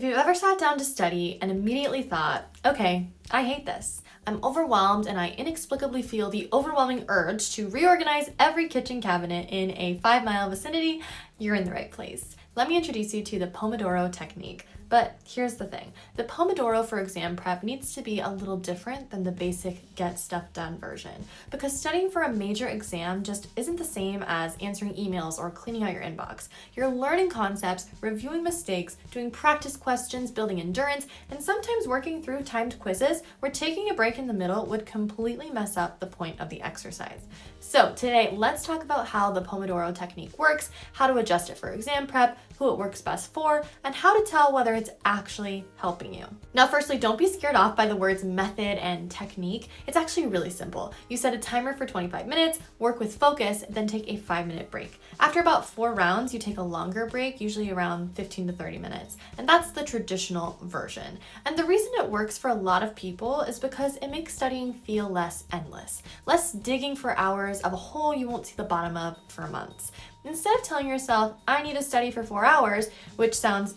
If you've ever sat down to study and immediately thought, okay, I hate this. I'm overwhelmed and I inexplicably feel the overwhelming urge to reorganize every kitchen cabinet in a 5-mile vicinity, you're in the right place. Let me introduce you to the Pomodoro technique. But here's the thing. The Pomodoro for exam prep needs to be a little different than the basic get stuff done version, because studying for a major exam just isn't the same as answering emails or cleaning out your inbox. You're learning concepts, reviewing mistakes, doing practice questions, building endurance, and sometimes working through timed quizzes where taking a break in the middle would completely mess up the point of the exercise. So today, let's talk about how the Pomodoro technique works, how to adjust it for exam prep, who it works best for, and how to tell whether it's actually helping you. Now, firstly, don't be scared off by the words method and technique. It's actually really simple. You set a timer for 25 minutes, work with focus, then take a 5-minute break. After about 4 rounds, you take a longer break, usually around 15 to 30 minutes. And that's the traditional version. And the reason it works for a lot of people is because it makes studying feel less endless, less digging for hours of a hole you won't see the bottom of for months. Instead of telling yourself, I need to study for 4 hours, which sounds,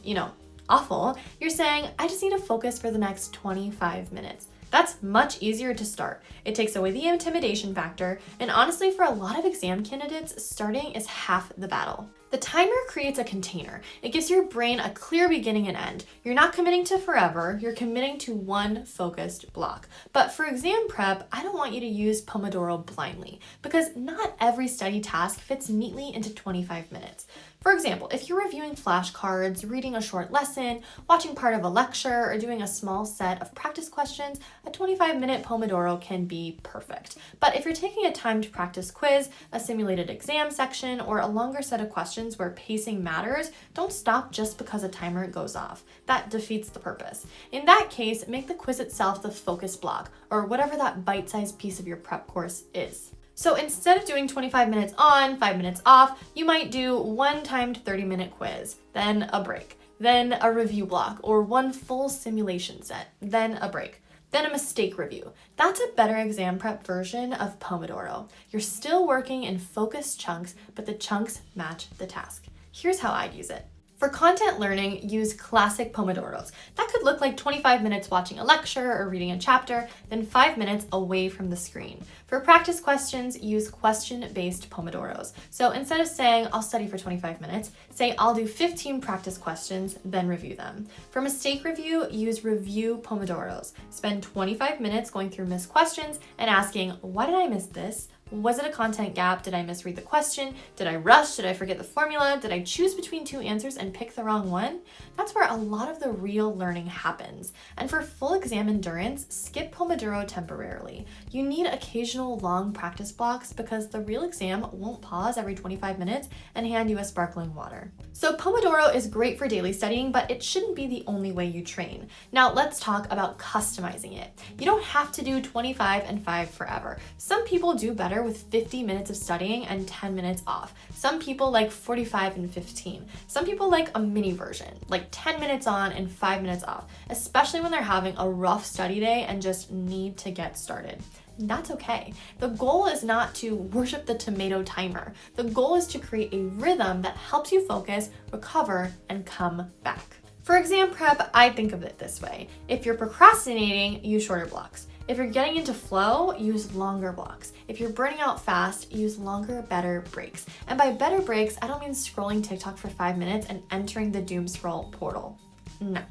awful, you're saying, I just need to focus for the next 25 minutes. That's much easier to start. It takes away the intimidation factor, and honestly, for a lot of exam candidates, starting is half the battle. The timer creates a container. It gives your brain a clear beginning and end. You're not committing to forever, you're committing to one focused block. But for exam prep, I don't want you to use Pomodoro blindly, because not every study task fits neatly into 25 minutes. For example, if you're reviewing flashcards, reading a short lesson, watching part of a lecture, or doing a small set of practice questions, a 25-minute Pomodoro can be perfect. But if you're taking a timed practice quiz, a simulated exam section, or a longer set of questions where pacing matters, don't stop just because a timer goes off. That defeats the purpose. In that case, make the quiz itself the focus block, or whatever that bite-sized piece of your prep course is. So instead of doing 25 minutes on, 5 minutes off, you might do one timed 30-minute quiz, then a break, then a review block, or one full simulation set, then a break, then a mistake review. That's a better exam prep version of Pomodoro. You're still working in focused chunks, but the chunks match the task. Here's how I'd use it. For content learning, use classic Pomodoros. That could look like 25 minutes watching a lecture or reading a chapter, then 5 minutes away from the screen. For practice questions, use question-based Pomodoros. So instead of saying, I'll study for 25 minutes, say, I'll do 15 practice questions, then review them. For mistake review, use review Pomodoros. Spend 25 minutes going through missed questions and asking, why did I miss this? Was it a content gap? Did I misread the question? Did I rush? Did I forget the formula? Did I choose between 2 answers and pick the wrong one? That's where a lot of the real learning happens. And for full exam endurance, skip Pomodoro temporarily. You need occasional long practice blocks because the real exam won't pause every 25 minutes and hand you a sparkling water. So Pomodoro is great for daily studying, but it shouldn't be the only way you train. Now let's talk about customizing it. You don't have to do 25 and 5 forever. Some people do better with 50 minutes of studying and 10 minutes off. Some people like 45 and 15. Some people like a mini version, like 10 minutes on and 5 minutes off, especially when they're having a rough study day and just need to get started. That's okay. The goal is not to worship the tomato timer. The goal is to create a rhythm that helps you focus, recover, and come back. For exam prep, I think of it this way. If you're procrastinating, use shorter blocks. If you're getting into flow, use longer blocks. If you're burning out fast, use longer, better breaks. And by better breaks, I don't mean scrolling TikTok for 5 minutes and entering the doom scroll portal. No.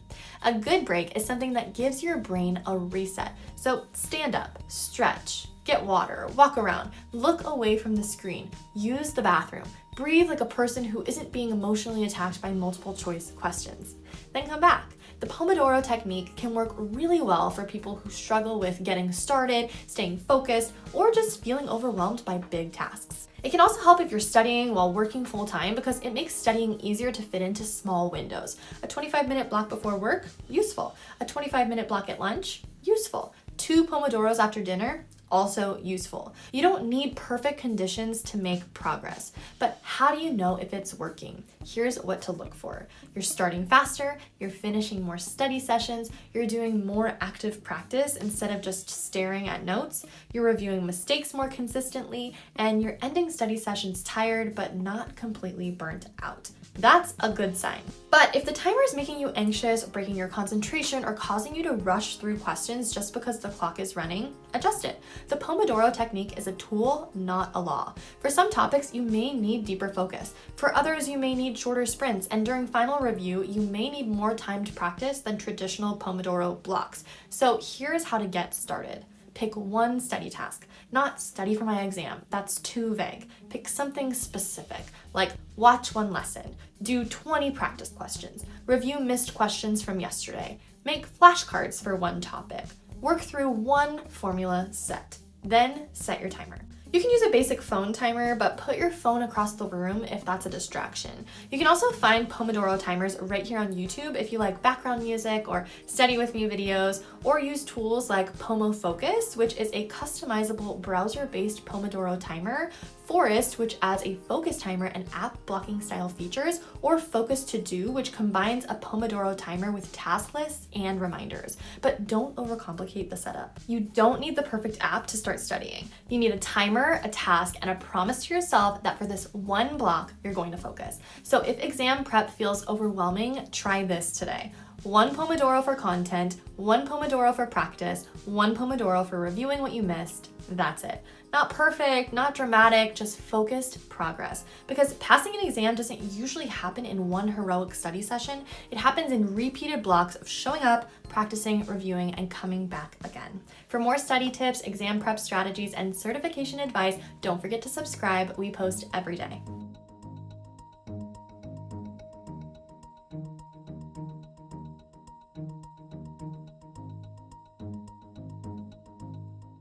A good break is something that gives your brain a reset. So stand up, stretch, get water, walk around, look away from the screen, use the bathroom, breathe like a person who isn't being emotionally attacked by multiple choice questions. Then come back. The Pomodoro technique can work really well for people who struggle with getting started, staying focused, or just feeling overwhelmed by big tasks. It can also help if you're studying while working full-time because it makes studying easier to fit into small windows. A 25-minute block before work, useful. A 25-minute block at lunch, useful. 2 Pomodoros after dinner, also useful. You don't need perfect conditions to make progress, but how do you know if it's working? Here's what to look for. You're starting faster, you're finishing more study sessions, you're doing more active practice instead of just staring at notes, you're reviewing mistakes more consistently, and you're ending study sessions tired but not completely burnt out. That's a good sign. But if the timer is making you anxious, breaking your concentration, or causing you to rush through questions just because the clock is running, adjust it. The Pomodoro technique is a tool, not a law. For some topics, you may need deeper focus. For others, you may need shorter sprints, and during final review, you may need more time to practice than traditional Pomodoro blocks. So here's how to get started. Pick one study task. Not study for my exam, that's too vague. Pick something specific, like watch one lesson, do 20 practice questions, review missed questions from yesterday, make flashcards for one topic, work through one formula set, then set your timer. You can use a basic phone timer, but put your phone across the room if that's a distraction. You can also find Pomodoro timers right here on YouTube if you like background music or study with me videos, or use tools like Pomo Focus, which is a customizable browser-based Pomodoro timer, Forest, which adds a focus timer and app blocking style features, or Focus To Do, which combines a Pomodoro timer with task lists and reminders. But don't overcomplicate the setup. You don't need the perfect app to start studying. You need a timer, a task, and a promise to yourself that for this one block, you're going to focus. So if exam prep feels overwhelming, try this today. 1 Pomodoro for content, 1 Pomodoro for practice, 1 Pomodoro for reviewing what you missed. That's it. Not perfect, not dramatic, just focused progress. Because passing an exam doesn't usually happen in one heroic study session. It happens in repeated blocks of showing up, practicing, reviewing, and coming back again. For more study tips, exam prep strategies, and certification advice, don't forget to subscribe. We post every day.